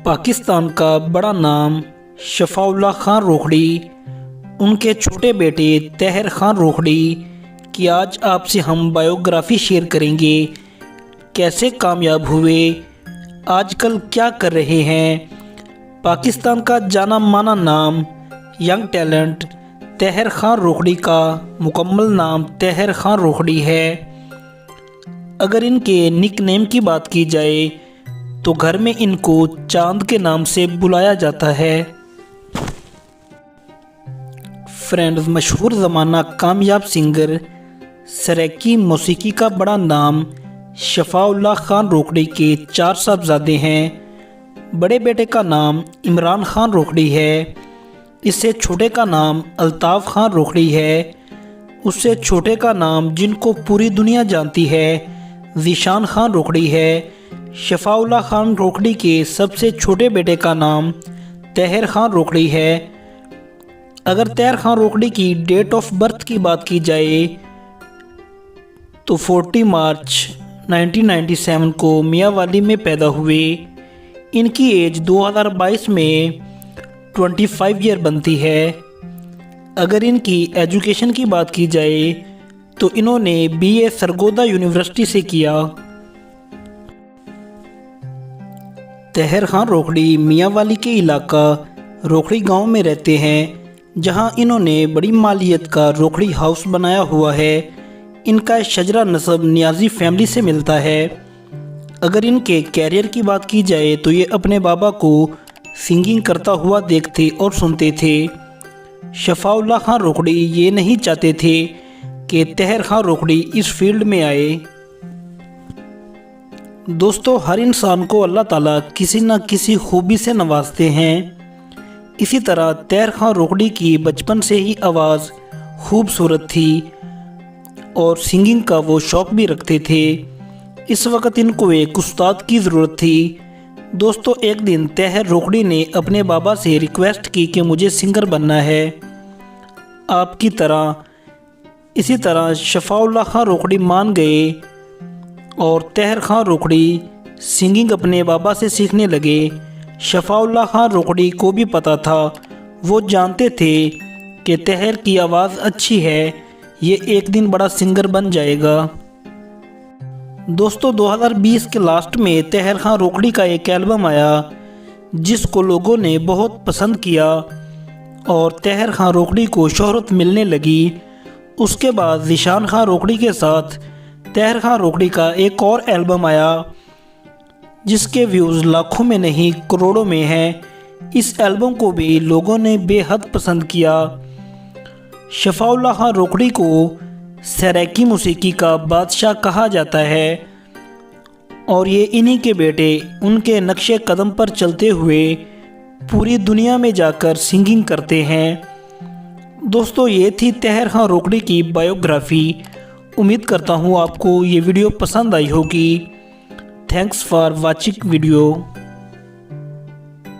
पाकिस्तान का बड़ा नाम शफ़ाउल्लाह खान रोखड़ी, उनके छोटे बेटे तहर खान रोखड़ी की आज आपसे हम बायोग्राफ़ी शेयर करेंगे। कैसे कामयाब हुए, आजकल क्या कर रहे हैं। पाकिस्तान का जाना माना नाम यंग टैलेंट तहर खान रोखड़ी का मुकम्मल नाम तहर खान रोखड़ी है। अगर इनके निकनेम की बात की जाए तो घर में इनको चांद के नाम से बुलाया जाता है। फ्रेंड्स, मशहूर ज़माना कामयाब सिंगर सराइकी मौसीकी का बड़ा नाम शफ़ाउल्लाह खान रोखड़ी के 4 साहबजादे हैं। बड़े बेटे का नाम इमरान खान रोखड़ी है, इससे छोटे का नाम अल्ताफ़ खान रोखड़ी है, उससे छोटे का नाम जिनको पूरी दुनिया जानती है ज़ीशान खान रोखड़ी है। शफ़ाउल्लाह खान रोखड़ी के सबसे छोटे बेटे का नाम तहर खान रोखड़ी है। अगर तहर खान रोखड़ी की डेट ऑफ बर्थ की बात की जाए तो 40 मार्च 1997 को मियांवाली में पैदा हुए। इनकी एज 2022 में 25 ईयर बनती है। अगर इनकी एजुकेशन की बात की जाए तो इन्होंने BA सरगोदा यूनिवर्सिटी से किया। तहर खान रोखड़ी मियांवाली के इलाका रोखड़ी गांव में रहते हैं, जहां इन्होंने बड़ी मालियत का रोखड़ी हाउस बनाया हुआ है। इनका शजरा नस्ब नियाजी फैमिली से मिलता है। अगर इनके कैरियर की बात की जाए तो ये अपने बाबा को सिंगिंग करता हुआ देखते और सुनते थे। शफ़ाउल्लाह खान रोखड़ी ये नहीं चाहते थे कि तहर खान रोखड़ी इस फील्ड में आए। दोस्तों, हर इंसान को अल्लाह ताला किसी न किसी खूबी से नवाजते हैं। इसी तरह तहर खान रोखड़ी की बचपन से ही आवाज़ खूबसूरत थी और सिंगिंग का वो शौक़ भी रखते थे। इस वक्त इनको एक उस्ताद की ज़रूरत थी। दोस्तों, एक दिन तहर रोखड़ी ने अपने बाबा से रिक्वेस्ट की कि मुझे सिंगर बनना है आपकी तरह। इसी तरह शफ़ाउल्लाह खान रोखड़ी मान गए और तहर खान रोखड़ी सिंगिंग अपने बाबा से सीखने लगे। शफ़ाउल्लाह खान रोखड़ी को भी पता था, वो जानते थे कि तहर की आवाज़ अच्छी है, ये एक दिन बड़ा सिंगर बन जाएगा। दोस्तों, 2020 के लास्ट में तहर खान रोखड़ी का एक एल्बम आया जिसको लोगों ने बहुत पसंद किया और तहर खान रोखड़ी को शोहरत मिलने लगी। उसके बाद ज़ीशान खान रोखड़ी के साथ तहर खान रोखड़ी का एक और एल्बम आया जिसके व्यूज़ लाखों में नहीं करोड़ों में हैं। इस एल्बम को भी लोगों ने बेहद पसंद किया। शफ़ाउल्लाह खान रोखड़ी को सराइकी मौसीकी का बादशाह कहा जाता है और ये इन्हीं के बेटे उनके नक्शे कदम पर चलते हुए पूरी दुनिया में जाकर सिंगिंग करते हैं। दोस्तों, ये थी तहर खान रोखड़ी की बायोग्राफ़ी। उम्मीद करता हूँ आपको ये वीडियो पसंद आई होगी। Thanks for watching video.